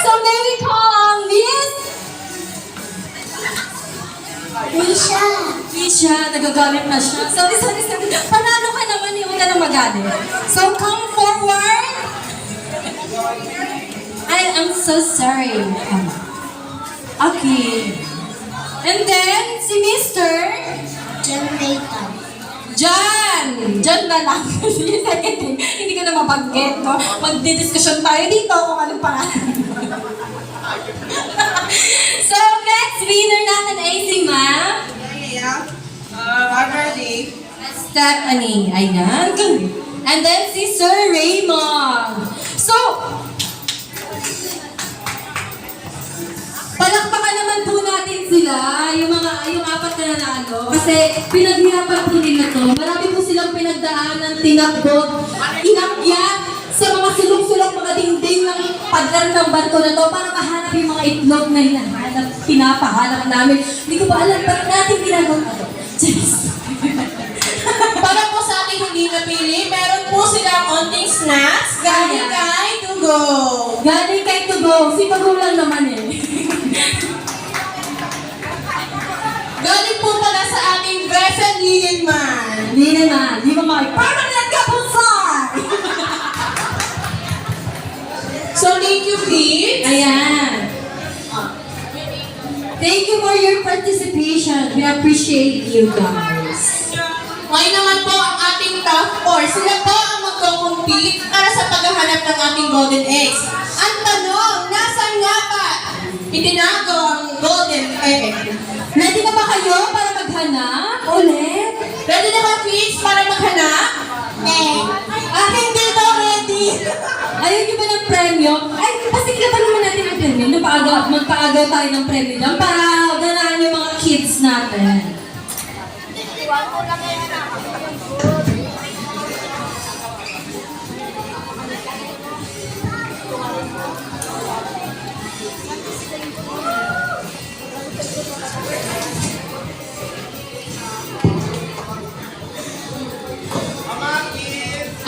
So may we call Miss Risha. Isha. Nagagalit na siya. Sorry. Panalo ka naman, hindi ka na magalit. So come forward. I'm so sorry. Okay. And then, si Mr. John Nathan. Diyan na lang. Sige, second, hindi ko na mabanggit, no? Magdidiskusyon tayo dito kung anong pangalan. So, next winner natin ay si Ma'am I'm ready. Stephanie. Ayan. And then si Sir Raymond. So, palakpakan naman po natin sila, yung apat na nanalo. Kasi pinaghirapan po nila to. Marami po silang pinagdaanan, tinakbot, inakyat sa mga sulong-sulong mga dingding ng pagdar ng barko na to para mahanap yung mga itlog na hinahanap, pinapahanap namin. Hindi ko pa alam ba't natin ginagawa to. Para po sa ating hindi napili, meron po silang onting snacks galing kay To Go. Galing kay To Go. Si Pagulang naman eh. Galing po pala sa ating Gresen Lilienman. Hindi naman. Di ba mga permanent kapulsar? So thank you, kids. Ayan. Thank you for your participation. We appreciate you guys. Ngayon naman po ang ating top 4. Sila po ang magko-compete para sa paghahanap ng ating golden eggs. Ang tanong, nasaan nga ba itinago ang golden egg? Ready na ba kayo para maghanap? Ulit? Ready na ba, kids, para maghanap? Hindi daw ready. Ayaw niyo ba ng premyo? Ay, pasiglaban naman natin ang premyo. Magpaagaw tayo ng premyo lang para ganahan yung mga kids natin.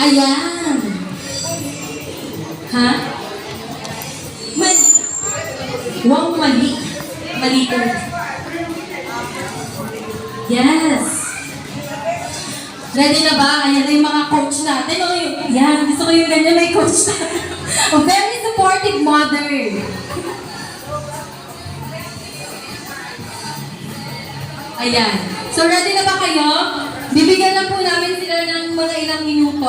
Ayan. Ha? Wow, mali. Mali ko. Yes. Ready na ba? Ayan na yung mga coach natin. O, yan, gusto ko yung ganyan, may coach na. A very supportive mother. Ayan. So, ready na ba kayo? Bibigyan lang po namin sila ng mga ilang minuto.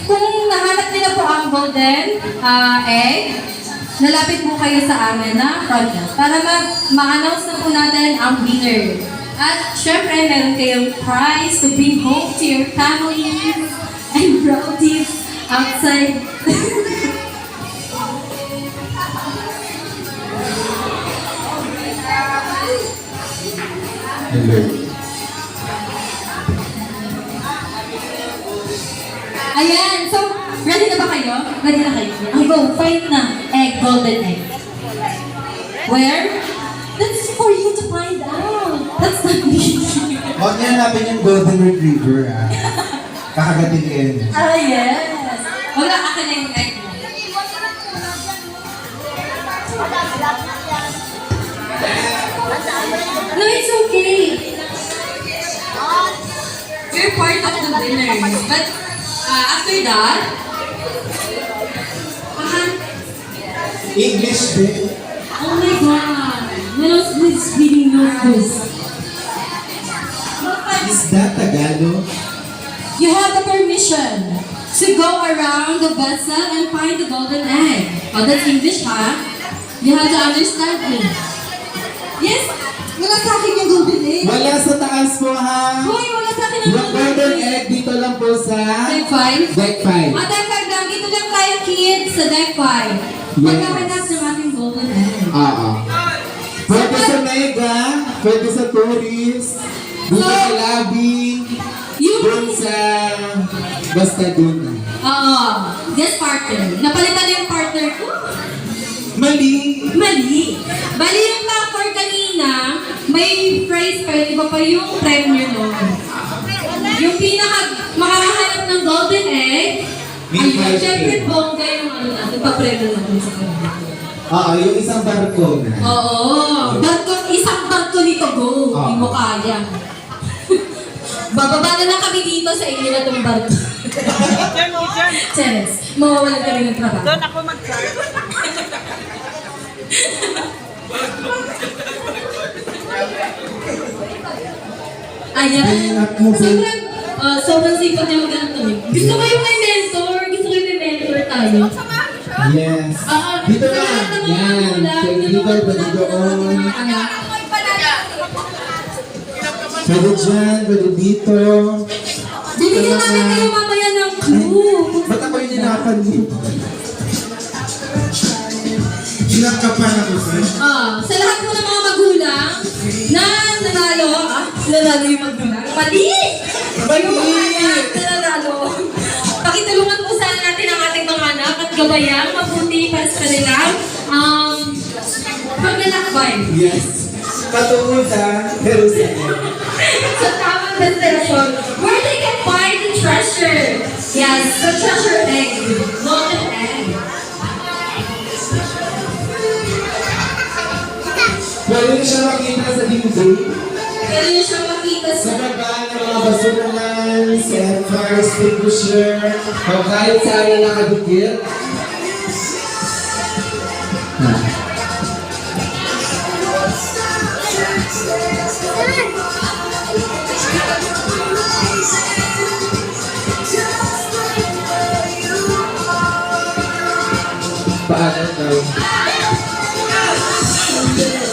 Kung nahanap nila po ang golden egg, nalapit po kayo sa amin na front desk para ma-announce na po natin ang winner. At syempre, meron kayong prize to bring home to your families and relatives outside. Hello. Ayan, so, ready na ba kayo? Ready na kayo? Okay, go, find na egg, golden egg. Where? That's for you to find out. That's not me. Huwag niya hanapin yung golden retriever, ah. Kakagatin ka yun. Ah, yes. Wala, akin na yung egg mo. No, it's okay. You're part of the winners. But after that, English din. oh my God, none of this really knows this. Is that Tagalog? You have the permission to go around the vessel and find the golden egg. Oh, that's English, huh? You have to understand me. Yes, wala sa akin yung golden egg. Wala sa taas po, ha? Hoy, wala sa akin ang Yung golden egg dito lang po sa Deck 5? Deck 5. Deck 5 lang. Dito lang tayo, kids, sa Deck 5. Pagkakanap ng ating golden egg. Oo. Pwede sa mega, pwede sa tourist, dito sa lobby, doon sa... Basta doon. Oo. Yes, partner. Napalitan na yung partner ko. Mali. Mali. Bali yung factor kanina, may prize pa, iba pa yung premyo nun. Yung pinaka makakahanap ng golden egg, May Ayun, 5K. syempre bongga yung ano natin, papremyo natin sa kanila. Oo, yung isang barko na. Oo, barko, isang barko nito, go. Hindi mo kaya. Bababa na lang kami dito sa inyo na itong barko. Cheres, mawawalan kami ng trabaho. Doon ako mag-start. Ayan. Ayun, at mo, Sobrang sipag niya mag-anak kami. Gusto ko yung may mentor. Gusto ko yung may mentor tayo. Yes. Ah, Dito sa na. lahat ng mga Yan. magulang, Pwede yung dito, mga pwede magulang doon. ng mga anak. Pwede dyan, pwede dito. Bibigyan namin kayo mamaya ng clue. Ba't ako yung ninapan mo? Sinakapan ako, sir. Sa lahat po ng mga magulang na nanalo yung magulang. Mali! Yung mga anak na nanalo. Pakitulungan po sana natin ang ating mga anak at gabayang mabuti para sa kanilang paglalakbay. Yes. Patungo sa Jerusalem. Sa tamang destination where they can find the treasure. Yes, the treasure egg. Golden egg. Pwede na siya makita sa dingding. Pwede nyo siyang makita Sa sa baba ng mga basuranan, sa fire extinguisher, o kahit saan na nakadikit. Paano daw?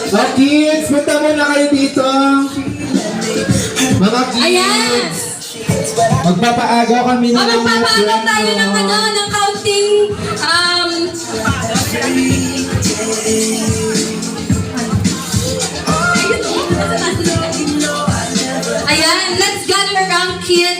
Oh, kids! Punta muna kayo dito! Mga kids! Ayan! Magpapaagaw kami ng Magpapaagaw tayo ng ng counting, Ayan, let's gather around kids.